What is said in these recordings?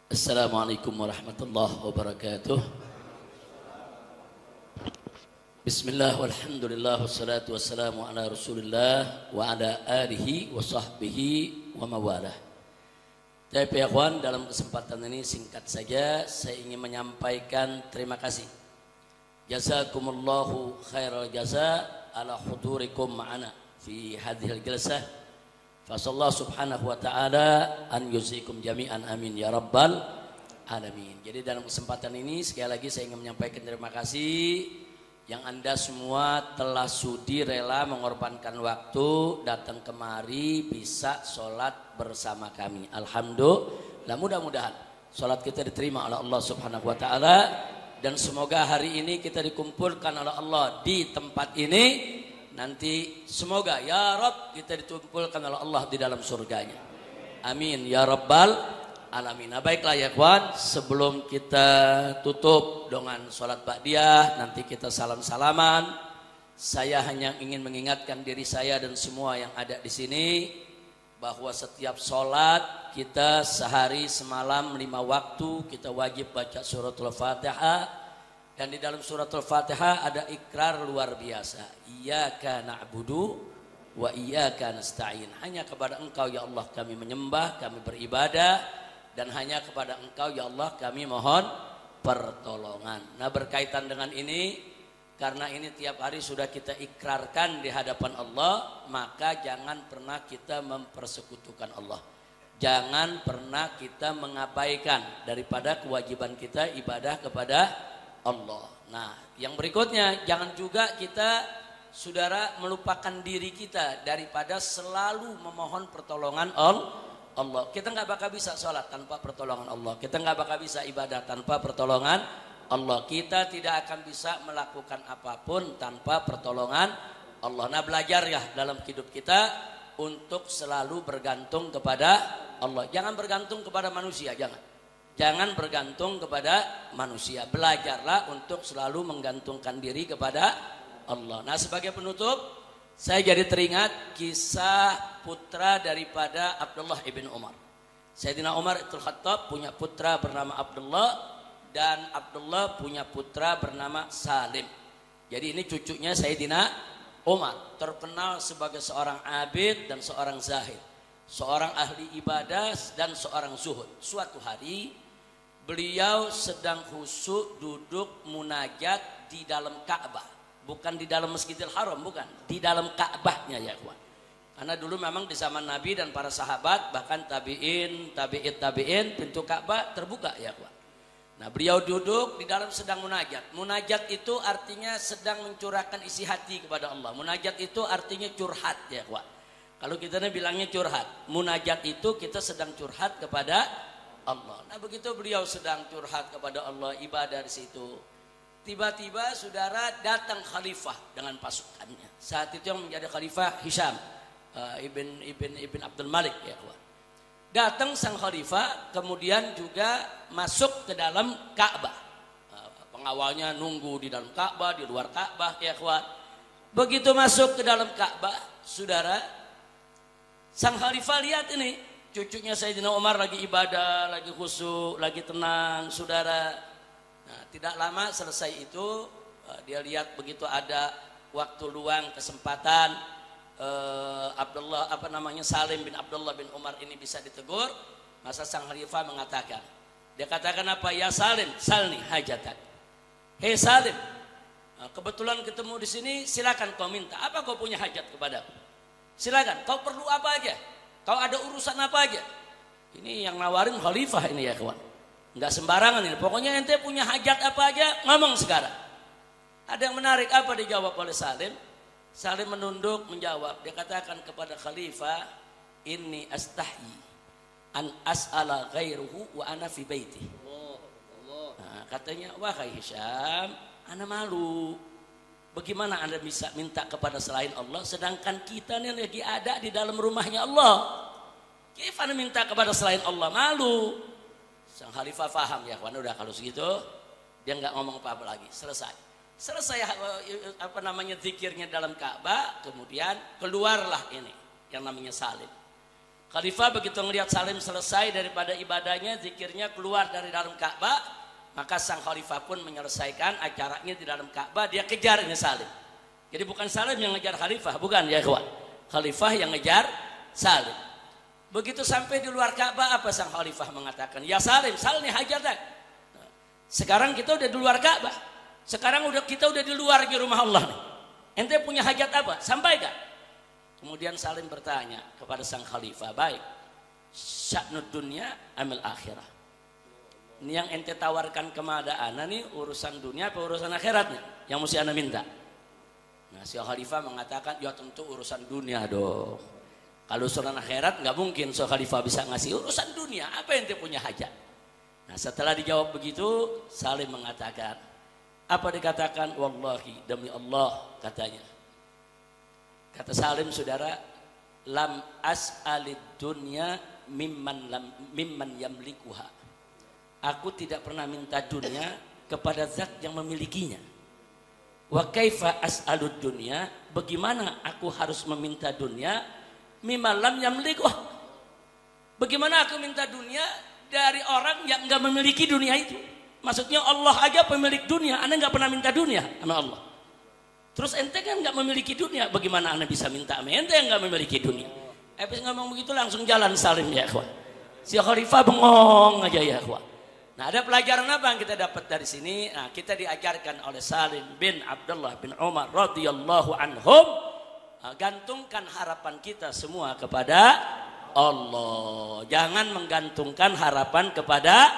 Assalamualaikum warahmatullahi wabarakatuh. Bismillah walhamdulillah wassalatu wassalamu ala rasulillah wa ala alihi wa sahbihi wa mawalah. Tapi ya kawan, dalam kesempatan ini singkat saja saya ingin menyampaikan terima kasih. Jazakumullahu khairal jaza ala hudurikum ma'ana fi hadhil jalsah. Fasallahu subhanahu wa ta'ala an yuzikum jami'an amin ya rabbal alamin. Jadi dalam kesempatan ini sekali lagi saya ingin menyampaikan terima kasih yang Anda semua telah sudi rela mengorbankan waktu datang kemari bisa sholat bersama kami. Alhamdulillah, mudah-mudahan sholat kita diterima oleh Allah subhanahu wa ta'ala. Dan semoga hari ini kita dikumpulkan oleh Allah di tempat ini. Nanti semoga ya Rabb kita dikumpulkan oleh Allah di dalam surganya. Amin ya rabbal alamin. Nah, baiklah ya kawan, sebelum kita tutup dengan sholat ba'diyah, nanti kita salam-salaman. Saya hanya ingin mengingatkan diri saya dan semua yang ada di sini bahwa setiap sholat kita sehari semalam 5 waktu kita wajib baca suratul Fatihah. Dan di dalam suratul Fatihah ada ikrar luar biasa. Iyyaka na'budu wa iyyaka nasta'in. Hanya kepada Engkau ya Allah kami menyembah, kami beribadah, dan hanya kepada Engkau ya Allah kami mohon pertolongan. Nah, berkaitan dengan ini, karena ini tiap hari sudah kita ikrarkan di hadapan Allah, maka jangan pernah kita mempersekutukan Allah. Jangan pernah kita mengabaikan daripada kewajiban kita ibadah kepada Allah. Nah, yang berikutnya jangan juga kita saudara melupakan diri kita daripada selalu memohon pertolongan Allah. Kita nggak bakal bisa sholat tanpa pertolongan Allah. Kita nggak bakal bisa ibadah tanpa pertolongan Allah. Kita tidak akan bisa melakukan apapun tanpa pertolongan Allah. Nah, belajar ya dalam hidup kita untuk selalu bergantung kepada Allah. Jangan bergantung kepada manusia, jangan. Jangan bergantung kepada manusia. Belajarlah untuk selalu menggantungkan diri kepada Allah. Nah, sebagai penutup, saya jadi teringat kisah putra daripada Abdullah ibn Umar. Sayyidina Umar ibn Khattab punya putra bernama Abdullah, dan Abdullah punya putra bernama Salim. Jadi ini cucunya Sayyidina Umar, terkenal sebagai seorang abid dan seorang zahid, seorang ahli ibadah dan seorang zuhud. Suatu hari beliau sedang khusyuk duduk munajat di dalam Ka'bah. Bukan di dalam Masjidil Haram, bukan. Di dalam Ka'bahnya ya kawan. Karena dulu memang di zaman Nabi dan para sahabat, bahkan tabi'in, pintu Ka'bah terbuka ya kawan. Nah, beliau duduk di dalam sedang munajat. Munajat itu artinya sedang mencurahkan isi hati kepada Allah. Munajat itu artinya curhat ya kawan. Kalau kita bilangnya curhat. Munajat itu kita sedang curhat kepada Allah. Nah, begitu beliau sedang curhat kepada Allah, ibadah di situ, tiba-tiba saudara datang khalifah dengan pasukannya. Saat itu yang menjadi khalifah Hisham ibn Abdul Malik ya kawan. Datang sang khalifah, kemudian juga masuk ke dalam Ka'bah. Pengawalnya nunggu di dalam Ka'bah, di luar Ka'bah ya kawan. Begitu masuk ke dalam Ka'bah, saudara, sang khalifah lihat ini, cucunya Sayyidina Umar lagi ibadah, lagi khusyuk, lagi tenang, saudara. Nah, tidak lama selesai itu, dia lihat begitu ada waktu luang, kesempatan, Salim bin Abdullah bin Umar ini bisa ditegur. Masa sang khalifah mengatakan, dia katakan apa? Ya Salim, salni hajatak. Hei Salim, kebetulan ketemu di sini, silakan kau minta. Apa kau punya hajat kepadaku? Silakan, kau perlu apa aja? Kau ada urusan apa aja? Ini yang nawarin khalifah ini ya kawan. Enggak sembarangan ini. Pokoknya ente punya hajat apa aja, ngomong sekarang. Ada yang menarik, apa dijawab oleh Salim? Salim menunduk menjawab. Dia katakan kepada khalifah, inni astahyi an as'ala ghairuhu wa ana fi baiti. Nah, katanya, wahai Hisham, ana malu. Bagaimana Anda bisa minta kepada selain Allah sedangkan kita ini lagi ada di dalam rumahnya Allah? Gimana minta kepada selain Allah? Malu. Sang khalifah faham ya kawan, udah kalau segitu dia nggak ngomong apa-apa lagi. Selesai zikirnya dalam Ka'bah, kemudian keluarlah ini yang namanya Salim. Khalifah begitu melihat Salim selesai daripada ibadahnya, zikirnya, keluar dari dalam Ka'bah, maka sang khalifah pun menyelesaikan acaranya di dalam Ka'bah. Dia kejar ini Salim. Jadi bukan Salim yang ngejar khalifah, bukan ya kawan. Khalifah yang ngejar Salim. Begitu sampai di luar Ka'bah, apa sang khalifah mengatakan? Ya Salim, salni hajatak. Sekarang kita udah di luar Ka'bah. Sekarang kita udah di luar di rumah Allah nih. Ente punya hajat apa? Sampaikan. Kemudian Salim bertanya kepada sang khalifah, baik, sya'nud dunya amil akhirah. Ini yang ente tawarkan kepada ana nih urusan dunia apa urusan akhiratnya? Yang mesti ana minta. Nah, si khalifah mengatakan, ya tentu urusan dunia dong. Kalau urusan akhirat nggak mungkin si khalifah bisa ngasih urusan dunia. Apa ente punya hajat? Nah, setelah dijawab begitu, Salim mengatakan, apa dikatakan? Wallahi, demi Allah, katanya. Kata Salim, saudara, lam as'alid dunya mimman yamlikuha. Aku tidak pernah minta dunia kepada zat yang memilikinya. Wa kaifa as'alud dunya, bagaimana aku harus meminta dunia mimman lam yamlikuha? Bagaimana aku minta dunia dari orang yang enggak memiliki dunia itu? Maksudnya Allah aja pemilik dunia, Anda enggak pernah minta dunia sama Allah. Terus ente kan nggak memiliki dunia, bagaimana anda bisa minta sama ente yang nggak memiliki dunia? Habis ngomong begitu langsung jalan Salim ya kawan. Si khalifah bengong aja ya kawan. Nah, ada pelajaran apa yang kita dapat dari sini? Nah, kita diajarkan oleh Salim bin Abdullah bin Umar radhiyallahu anhum, gantungkan harapan kita semua kepada Allah. Jangan menggantungkan harapan kepada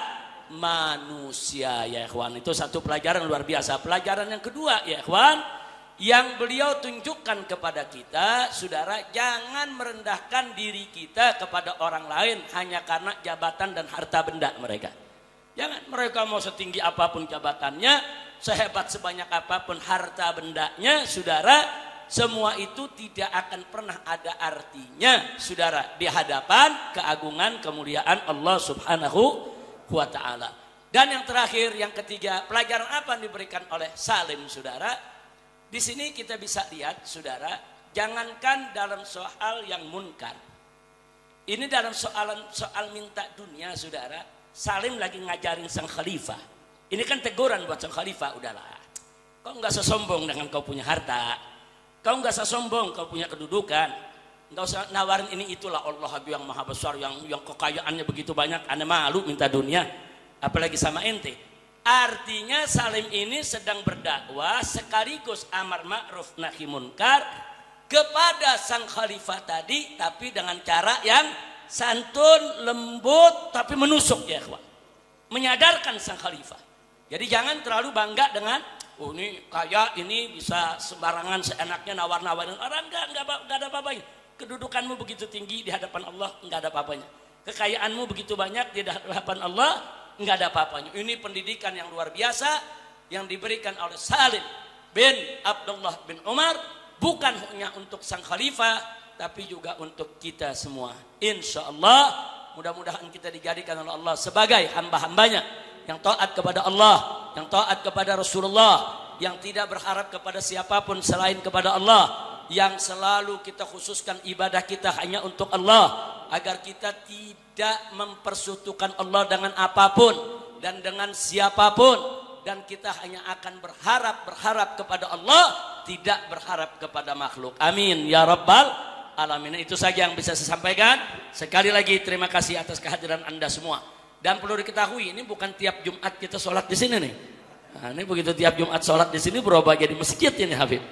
manusia ya kawan. Itu satu pelajaran luar biasa. Pelajaran yang kedua ya kawan, yang beliau tunjukkan kepada kita, saudara, jangan merendahkan diri kita kepada orang lain hanya karena jabatan dan harta benda mereka. Jangan, mereka mau setinggi apapun jabatannya, sehebat sebanyak apapun harta bendanya, saudara, semua itu tidak akan pernah ada artinya, saudara, di hadapan keagungan kemuliaan Allah Subhanahu wa Ta'ala. Dan yang terakhir, yang ketiga, pelajaran apa yang diberikan oleh Salim, saudara? Di sini kita bisa lihat, saudara, jangankan dalam soal yang munkar. Ini dalam soal minta dunia, saudara. Salim lagi ngajarin sang khalifah. Ini kan teguran buat sang khalifah, udahlah. Kau nggak sesombong dengan kau punya harta. Kau nggak sesombong kau punya kedudukan. Nggak usah nawarin ini itulah, Allah yang maha besar, yang kekayaannya begitu banyak. Anda malu minta dunia, apalagi sama ente. Artinya Salim ini sedang berdakwah sekaligus amar ma'ruf nahi munkar kepada sang khalifah tadi, tapi dengan cara yang santun, lembut, tapi menusuk ya kawan. Menyadarkan sang khalifah. Jadi jangan terlalu bangga dengan, oh ini kaya, ini bisa sembarangan seenaknya nawar-nawarin orang. Enggak ada apa-apanya. Kedudukanmu begitu tinggi di hadapan Allah, enggak ada apa-apanya. Kekayaanmu begitu banyak di hadapan Allah, enggak ada apa-apanya. Ini pendidikan yang luar biasa yang diberikan oleh Salim bin Abdullah bin Umar, bukan hanya untuk sang khalifah tapi juga untuk kita semua. Insya Allah mudah-mudahan kita dijadikan oleh Allah sebagai hamba-hambanya yang taat kepada Allah, yang taat kepada Rasulullah, yang tidak berharap kepada siapapun selain kepada Allah, yang selalu kita khususkan ibadah kita hanya untuk Allah, agar kita tidak mempersekutukan Allah dengan apapun dan dengan siapapun, dan kita hanya akan berharap kepada Allah, tidak berharap kepada makhluk. Amin ya rabbal alamin. Itu saja yang bisa saya sampaikan. Sekali lagi terima kasih atas kehadiran Anda semua. Dan perlu diketahui, ini bukan tiap Jumat kita sholat di sini nih. Nah, ini begitu tiap Jumat sholat di sini berubah jadi masjid ini Habib.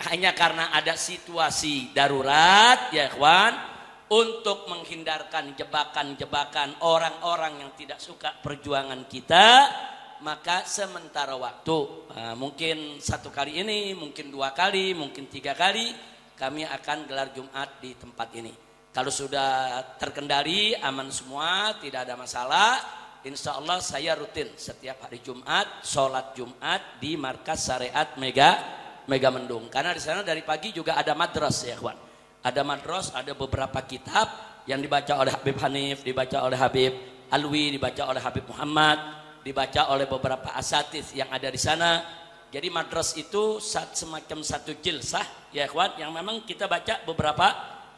Hanya karena ada situasi darurat ya kawan, untuk menghindarkan jebakan-jebakan orang-orang yang tidak suka perjuangan kita, maka sementara waktu, mungkin 1 kali ini, mungkin 2 kali, mungkin 3 kali, kami akan gelar Jumat di tempat ini. Kalau sudah terkendali, aman semua, tidak ada masalah, insya Allah saya rutin setiap hari Jumat, sholat Jumat di Markas Syariat Mega Mendung. Karena di sana dari pagi juga ada madras ya kawan. Ada madras, ada beberapa kitab yang dibaca oleh Habib Hanif, dibaca oleh Habib Alwi, dibaca oleh Habib Muhammad, dibaca oleh beberapa asatidz yang ada di sana. Jadi madras itu semacam satu jilsah ya kawan, yang memang kita baca beberapa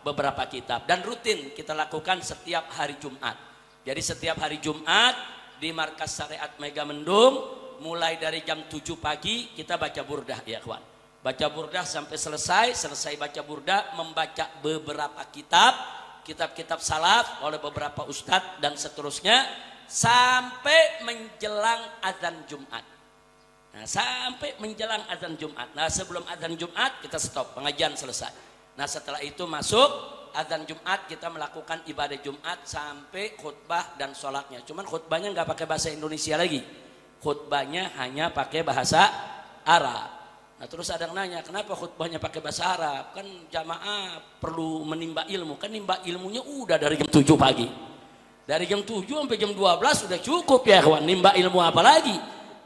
beberapa kitab. Dan rutin kita lakukan setiap hari Jumat. Jadi setiap hari Jumat di Markas Syariat Megamendung, mulai dari jam 7 pagi kita baca burdah ya kawan. Baca burdah sampai selesai baca burdah, membaca beberapa kitab salaf oleh beberapa ustadz dan seterusnya sampai menjelang azan Jumat. Nah, sampai menjelang azan Jumat. Nah, sebelum azan Jumat kita stop, pengajian selesai. Nah, setelah itu masuk azan Jumat, kita melakukan ibadah Jumat sampai khutbah dan sholatnya. Cuman khutbahnya nggak pakai bahasa Indonesia lagi. Khutbahnya hanya pakai bahasa Arab. Nah, terus ada yang nanya, kenapa khutbahnya pakai bahasa Arab? Kan jamaah perlu menimba ilmu. Kan nimba ilmunya udah dari jam 7 pagi. Dari jam 7 sampai jam 12 sudah cukup ya kawan. Nimba ilmu apa lagi?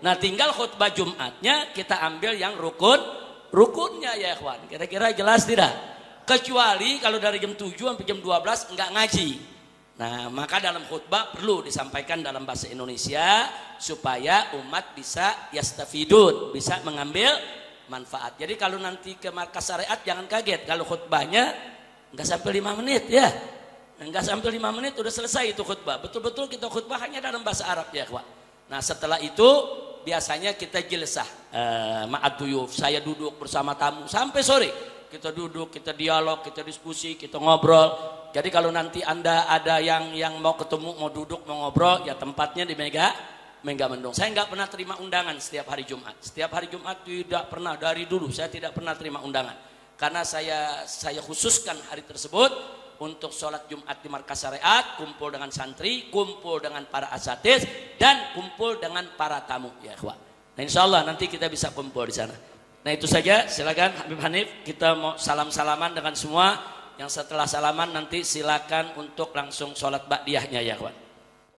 Nah, tinggal khutbah Jumatnya kita ambil yang rukunnya ya kawan. Kira-kira jelas tidak? Kecuali kalau dari jam 7 sampai jam 12 enggak ngaji. Nah, maka dalam khutbah perlu disampaikan dalam bahasa Indonesia supaya umat bisa yastafidun, bisa mengambil manfaat. Jadi kalau nanti ke Markas Syariat jangan kaget kalau khutbahnya enggak sampai 5 menit ya. Enggak sampai 5 menit udah selesai itu khutbah. Betul-betul kita khutbah hanya dalam bahasa Arab ya, kawan. Nah, setelah itu biasanya kita jilsah ma'ad duyuf. Saya duduk bersama tamu sampai sore. Kita duduk, kita dialog, kita diskusi, kita ngobrol. Jadi kalau nanti Anda ada yang mau ketemu, mau duduk, mau ngobrol, ya tempatnya di Megamendung. Saya nggak pernah terima undangan setiap hari Jumat. Setiap hari Jumat tidak pernah, dari dulu saya tidak pernah terima undangan. Karena saya khususkan hari tersebut untuk sholat Jumat di Markas Syariat, kumpul dengan santri, kumpul dengan para asatiz, dan kumpul dengan para tamu ya ikhwan. Nah, insya Allah nanti kita bisa kumpul di sana. Nah, itu saja, silakan Habib Hanif, kita mau salam-salaman dengan semua. Yang setelah salaman nanti silakan untuk langsung sholat ba'diyahnya ya kawan.